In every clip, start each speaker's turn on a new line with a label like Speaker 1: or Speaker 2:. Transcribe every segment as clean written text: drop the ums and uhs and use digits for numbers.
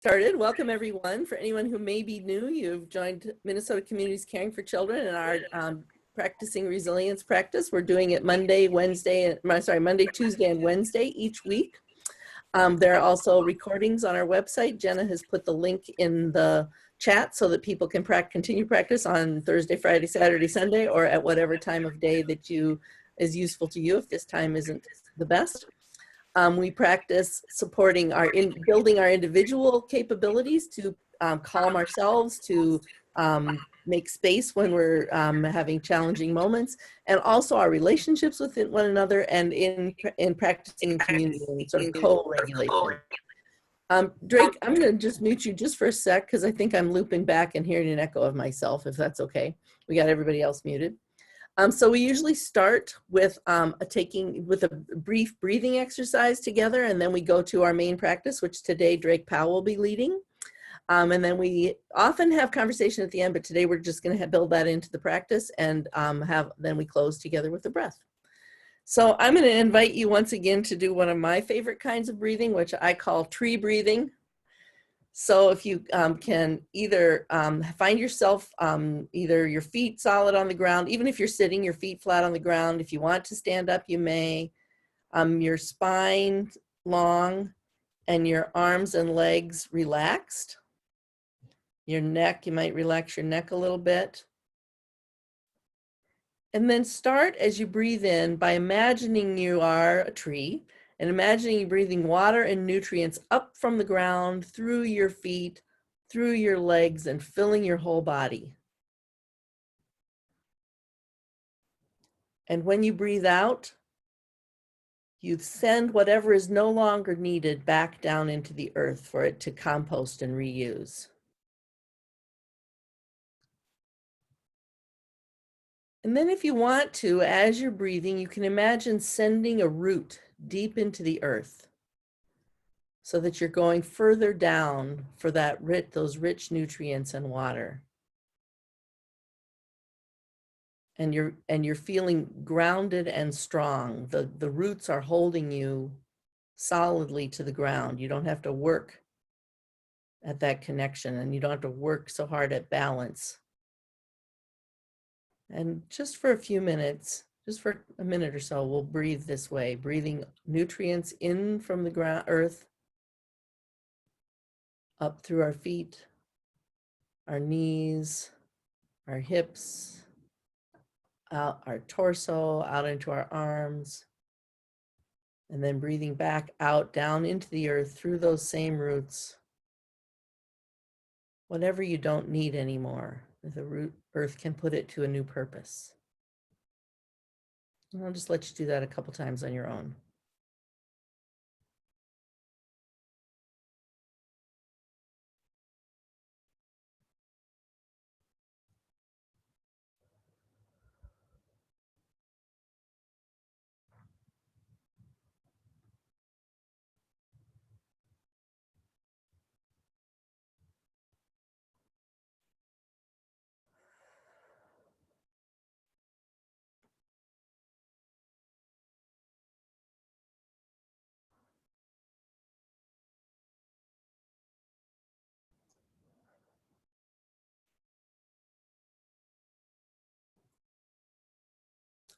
Speaker 1: Started. Welcome everyone. For anyone who may be new, you've joined Minnesota Communities Caring for Children and our practicing resilience practice. We're doing it Monday, Tuesday, and Wednesday each week. There are also recordings on our website. Jenna has put the link in the chat so that people can continue practice on Thursday, Friday, Saturday, Sunday, or at whatever time of day that is useful to you if this time isn't the best. We practice supporting building our individual capabilities to calm ourselves, to make space when we're having challenging moments, and also our relationships with one another, and in practicing in community and sort of co-regulation. Drake, I'm going to just mute you just for a sec because I think I'm looping back and hearing an echo of myself, if that's okay. We got everybody else muted. So we usually start with a brief breathing exercise together, and then we go to our main practice, which today Drake Powe will be leading. And then we often have conversation at the end, but today we're just going to build that into the practice, and then we close together with the breath. So I'm going to invite you once again to do one of my favorite kinds of breathing, which I call tree breathing. So if you can either find yourself either your feet solid on the ground, even if you're sitting, your feet flat on the ground. If you want to stand up, you may. Your spine long and your arms and legs relaxed. Your neck, you might relax your neck a little bit. And then start as you breathe in by imagining you are a tree, and imagining you breathing water and nutrients up from the ground, through your feet, through your legs, and filling your whole body. And when you breathe out, you send whatever is no longer needed back down into the earth for it to compost and reuse. And then if you want to, as you're breathing, you can imagine sending a root deep into the earth, so that you're going further down for those rich nutrients and water. And you're feeling grounded and strong. The roots are holding you solidly to the ground. You don't have to work at that connection, and you don't have to work so hard at balance. And just for a few minutes, just for a minute or so, we'll breathe this way, breathing nutrients in from the earth, up through our feet, our knees, our hips, out our torso, out into our arms, and then breathing back out, down into the earth through those same roots. Whatever you don't need anymore, the earth can put it to a new purpose. And I'll just let you do that a couple times on your own.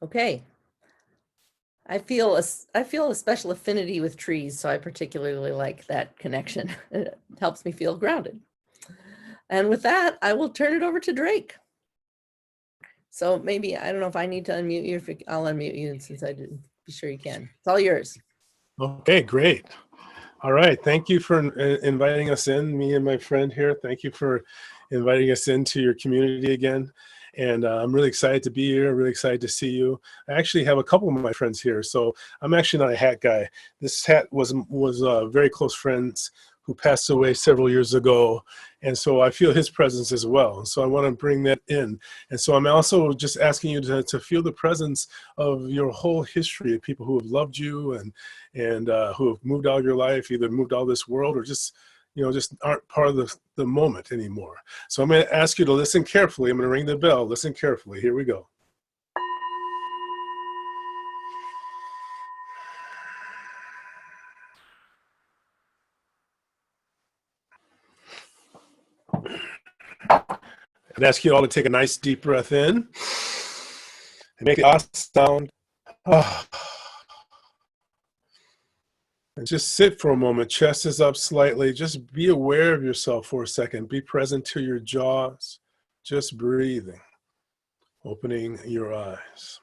Speaker 1: Okay. I feel a special affinity with trees, so I particularly like that connection. It helps me feel grounded. And with that, I will turn it over to Drake. So maybe, I don't know if I need to unmute you, I'll unmute you since I didn't. Be sure you can. It's all yours.
Speaker 2: Okay, great. All right, thank you for inviting us in, me and my friend here. Thank you for inviting us into your community again. And I'm really excited to be here, really excited to see you. I actually have a couple of my friends here, so I'm actually not a hat guy. This hat was very close friends who passed away several years ago, and so I feel his presence as well. And so I want to bring that in. And so I'm also just asking you to feel the presence of your whole history of people who have loved you and who have moved out of your life, either moved out of this world or just just aren't part of the moment anymore. So I'm going to ask you to listen carefully. I'm going to ring the bell. Listen carefully. Here we go. I'd ask you all to take a nice deep breath in and make the ah sound. Ah. And just sit for a moment. Chest is up slightly. Just be aware of yourself for a second. Be present to your jaws. Just breathing, opening your eyes.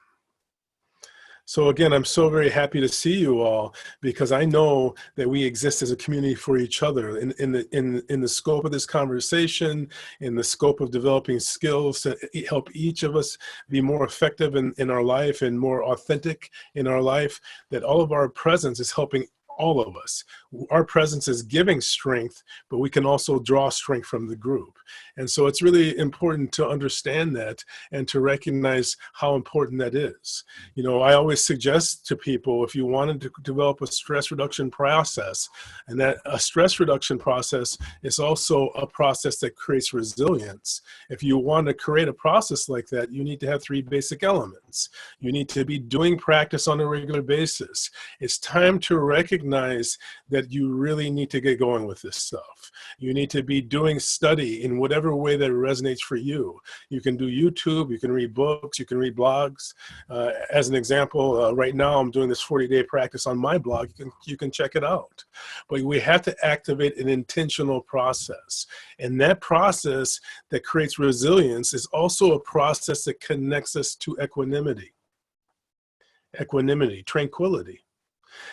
Speaker 2: So again, I'm so very happy to see you all, because I know that we exist as a community for each other in the scope of this conversation, in the scope of developing skills to help each of us be more effective in our life and more authentic in our life, that all of our presence is helping all of us. Our presence is giving strength, but we can also draw strength from the group. And so it's really important to understand that and to recognize how important that is. You know, I always suggest to people, if you wanted to develop a stress reduction process, and that a stress reduction process is also a process that creates resilience. If you want to create a process like that, you need to have 3 basic elements. You need to be doing practice on a regular basis. It's time to recognize that you really need to get going with this stuff. You need to be doing study in whatever way that resonates for you. You can do YouTube, you can read books, you can read blogs. As an example, right now I'm doing this 40-day practice on my blog. You can check it out. But we have to activate an intentional process. And that process that creates resilience is also a process that connects us to equanimity, tranquility.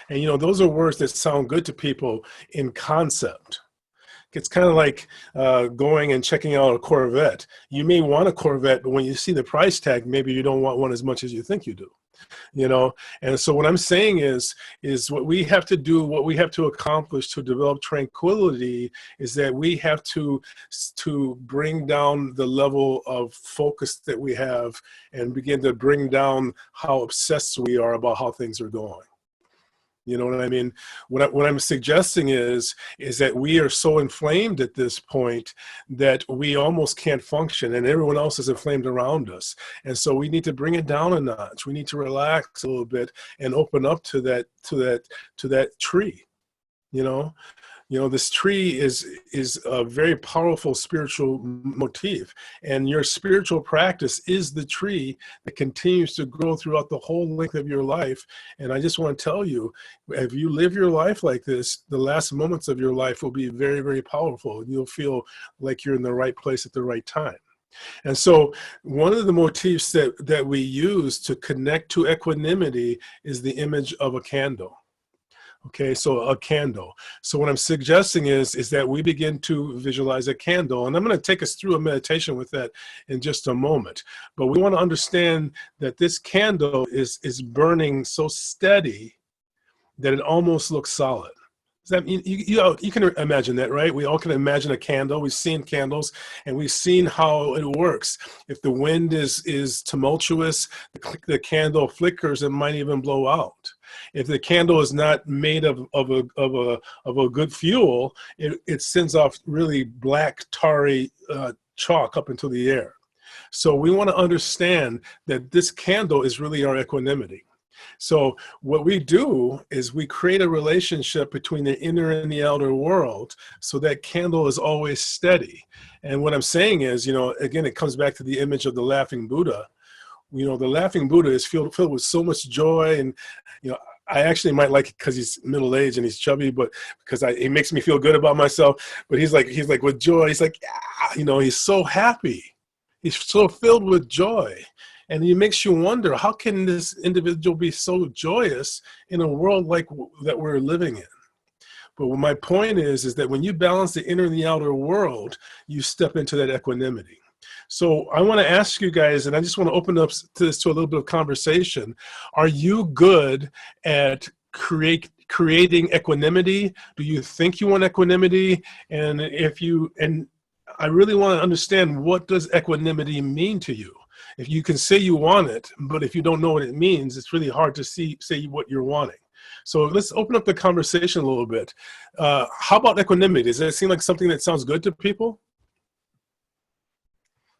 Speaker 2: And, you know, those are words that sound good to people in concept. It's kind of like going and checking out a Corvette. You may want a Corvette, but when you see the price tag, maybe you don't want one as much as you think you do. You know, and so what I'm saying is what we have to do, what we have to accomplish to develop tranquility is that we have to bring down the level of focus that we have and begin to bring down how obsessed we are about how things are going. You know what I mean? What I'm suggesting is that we are so inflamed at this point that we almost can't function, and everyone else is inflamed around us. And so we need to bring it down a notch. We need to relax a little bit and open up to that tree. You know, this tree is a very powerful spiritual motif, and your spiritual practice is the tree that continues to grow throughout the whole length of your life. And I just want to tell you, if you live your life like this, the last moments of your life will be very, very powerful, and you'll feel like you're in the right place at the right time. And so one of the motifs that we use to connect to equanimity is the image of a candle. Okay, so a candle. So what I'm suggesting is that we begin to visualize a candle. And I'm going to take us through a meditation with that in just a moment. But we want to understand that this candle is burning so steady that it almost looks solid. Does that mean, you can imagine that, right? We all can imagine a candle. We've seen candles, and we've seen how it works. If the wind is tumultuous, the candle flickers and might even blow out. If the candle is not made of a good fuel, it sends off really black, tarry chalk up into the air. So we want to understand that this candle is really our equanimity. So what we do is we create a relationship between the inner and the outer world, so that candle is always steady. And what I'm saying is, you know, again, it comes back to the image of the laughing Buddha. You know, the laughing Buddha is filled with so much joy. And, you know, I actually might like it because he's middle-aged and he's chubby, but because it makes me feel good about myself. But he's like with joy. He's like, yeah, you know, he's so happy. He's so filled with joy. And it makes you wonder, how can this individual be so joyous in a world like that we're living in? But my point is that when you balance the inner and the outer world, you step into that equanimity. So I want to ask you guys, and I just want to open up to this to a little bit of conversation. Are you good at creating equanimity? Do you think you want equanimity? And I really want to understand, what does equanimity mean to you? If you can say you want it, but if you don't know what it means, it's really hard to say what you're wanting. So let's open up the conversation a little bit. How about equanimity? Does that seem like something that sounds good to people?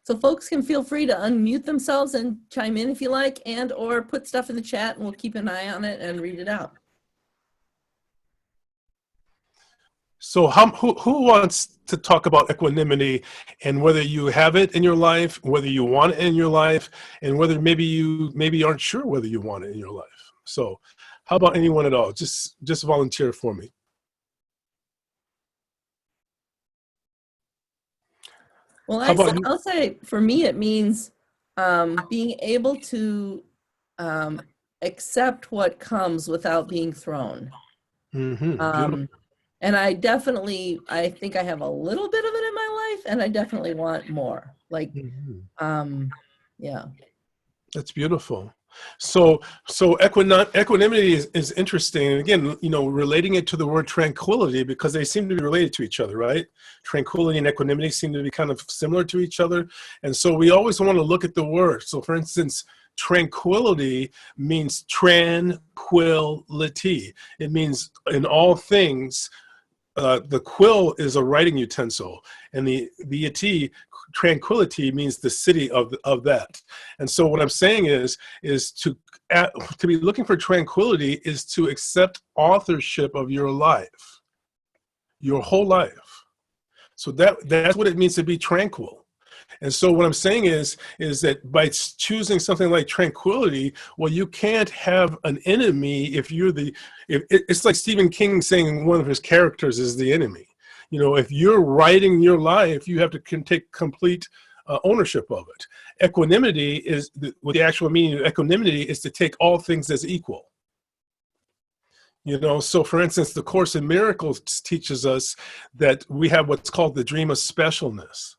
Speaker 1: So folks can feel free to unmute themselves and chime in if you like, and or put stuff in the chat, and we'll keep an eye on it and read it out.
Speaker 2: So who wants to talk about equanimity and whether you have it in your life, whether you want it in your life, and whether maybe you aren't sure whether you want it in your life. So how about anyone at all? Just volunteer for me.
Speaker 1: Well,
Speaker 2: How about you?
Speaker 1: I'll say for me, it means being able to um, accept what comes without being thrown.
Speaker 2: Beautiful.
Speaker 1: Um, and I think I have a little bit of it in my life, and I definitely want more. Like,
Speaker 2: Mhm.
Speaker 1: yeah.
Speaker 2: That's beautiful. So equanimity is interesting. And again, relating it to the word tranquility, because they seem to be related to each other, right? Tranquility and equanimity seem to be kind of similar to each other. And so we always want to look at the word. So for instance, tranquility means tranquility. It means in all things. The quill is a writing utensil, and the tranquility means the city of that. And so what I'm saying is to be looking for tranquility is to accept authorship of your life, your whole life. So that's what it means to be tranquil. And so what I'm saying is that by choosing something like tranquility, well, you can't have an enemy if it's like Stephen King saying one of his characters is the enemy. If you're writing your life, you have to take complete ownership of it. Equanimity is, what the actual meaning of equanimity is, to take all things as equal. So for instance, the Course in Miracles teaches us that we have what's called the dream of specialness,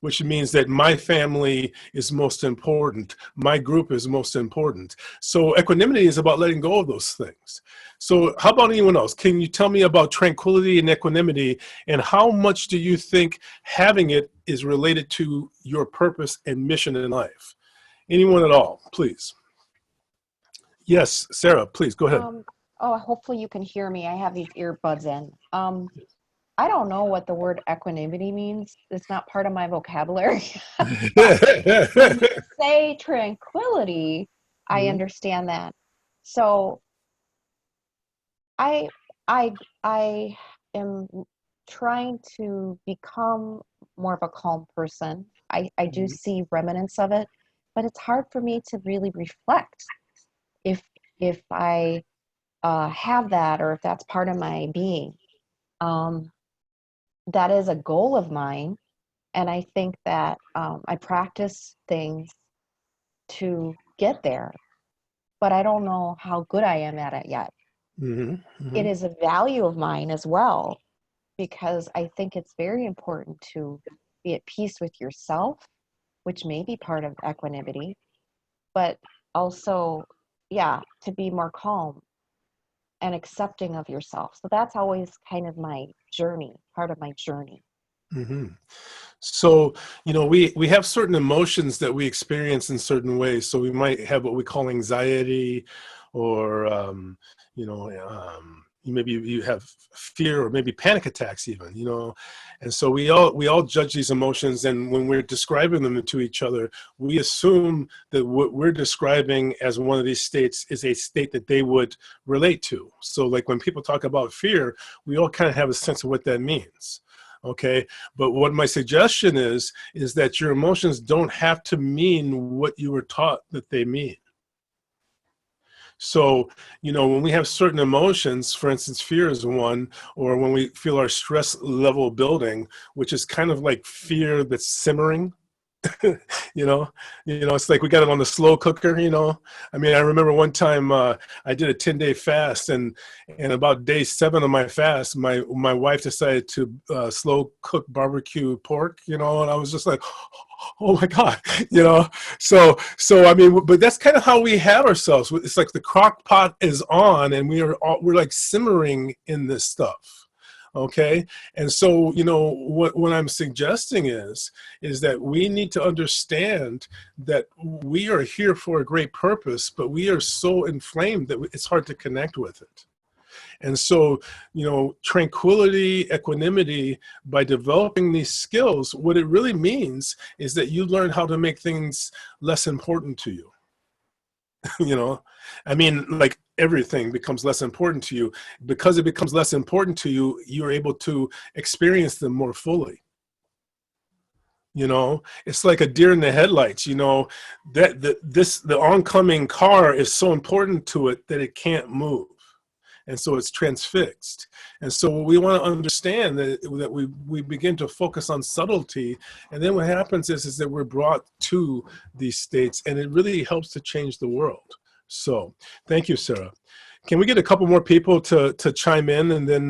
Speaker 2: which means that my family is most important. My group is most important. So equanimity is about letting go of those things. So how about anyone else? Can you tell me about tranquility and equanimity, and how much do you think having it is related to your purpose and mission in life? Anyone at all, please. Yes, Sarah, please go ahead.
Speaker 3: Oh, hopefully you can hear me. I have these earbuds in. I don't know what the word equanimity means. It's not part of my vocabulary. But when you say tranquility, I understand that. So I I I am trying to become more of a calm person. I do see remnants of it, but it's hard for me to really reflect if I have that, or if that's part of my being. Um, that is a goal of mine, and I think that I practice things to get there, but I don't know how good I am at it yet. It is a value of mine as well, because I think it's very important to be at peace with yourself, which may be part of equanimity, but also, yeah, to be more calm and accepting of yourself. So that's always kind of my journey, part of my journey.
Speaker 2: So, we have certain emotions that we experience in certain ways. So we might have what we call anxiety, or, maybe you have fear, or maybe panic attacks even, and so we all judge these emotions. And when we're describing them to each other, we assume that what we're describing as one of these states is a state that they would relate to. So like when people talk about fear, we all kind of have a sense of what that means. Okay, but what my suggestion is that your emotions don't have to mean what you were taught that they mean. So, when we have certain emotions, for instance, fear is one, or when we feel our stress level building, which is kind of like fear that's simmering. It's like we got it on the slow cooker. I mean, I remember one time I did a 10-day fast, and about day 7 of my fast, my wife decided to slow cook barbecue pork, and I was just like, oh my God, so I mean, but that's kind of how we have ourselves. It's like the crock pot is on, and we're like simmering in this stuff. Okay, and so what I'm suggesting is that we need to understand that we are here for a great purpose, but we are so inflamed that it's hard to connect with it. And so, tranquility, equanimity, by developing these skills, what it really means is that you learn how to make things less important to you. I mean, like everything becomes less important to you. Because it becomes less important to you, you're able to experience them more fully. You know, it's like a deer in the headlights. You know, that the oncoming car is so important to it that it can't move, and so it's transfixed. And so we want to understand that we begin to focus on subtlety, and then what happens is that we're brought to these states, and it really helps to change the world. So thank you, Sarah. Can we get a couple more people to chime in, and then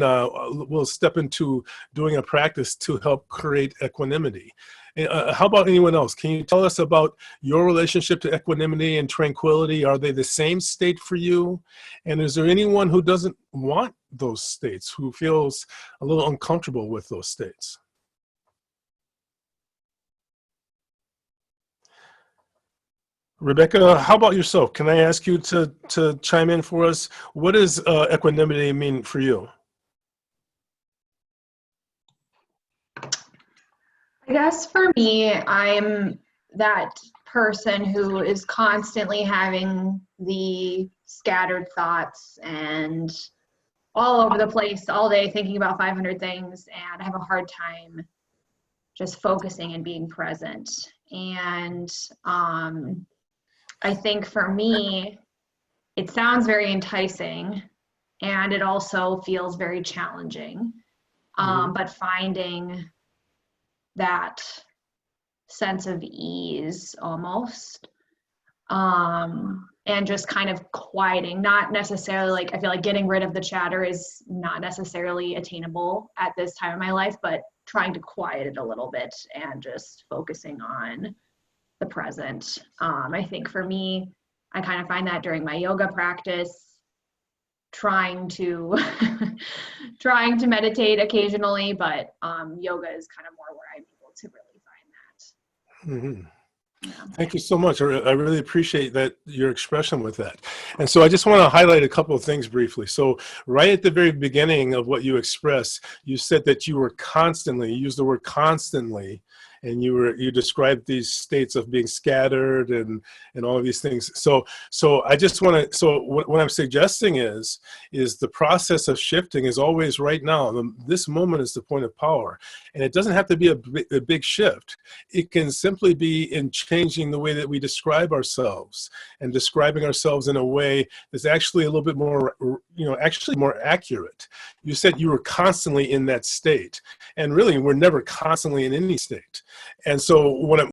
Speaker 2: we'll step into doing a practice to help create equanimity. How about anyone else? Can you tell us about your relationship to equanimity and tranquility? Are they the same state for you? And is there anyone who doesn't want those states, who feels a little uncomfortable with those states? Rebecca, how about yourself? Can I ask you to chime in for us? What does equanimity mean for you?
Speaker 4: I guess for me, I'm that person who is constantly having the scattered thoughts and all over the place all day thinking about 500 things, and I have a hard time just focusing and being present. And I think for me, it sounds very enticing, and it also feels very challenging. But finding that sense of ease almost, and just kind of quieting, not necessarily like, I feel like getting rid of the chatter is not necessarily attainable at this time of my life, but trying to quiet it a little bit and just focusing on the present. I think for me, I kind of find that during my yoga practice, trying to meditate occasionally, but yoga is kind of more where I'm able to really find that.
Speaker 2: Mm-hmm.
Speaker 4: Yeah.
Speaker 2: Thank you so much. I really appreciate that, your expression with that. And so I just want to highlight a couple of things briefly. So right at the very beginning of what you expressed, you said that you were constantly, you used the word constantly, and you described these states of being scattered and all of these things. So I just want to, so what I'm suggesting is the process of shifting is always right now. This moment is the point of power, and it doesn't have to be a big shift. It can simply be in changing the way that we describe ourselves, and describing ourselves in a way that's actually a little bit more, actually more accurate. You said you were constantly in that state, and really we're never constantly in any state. And so what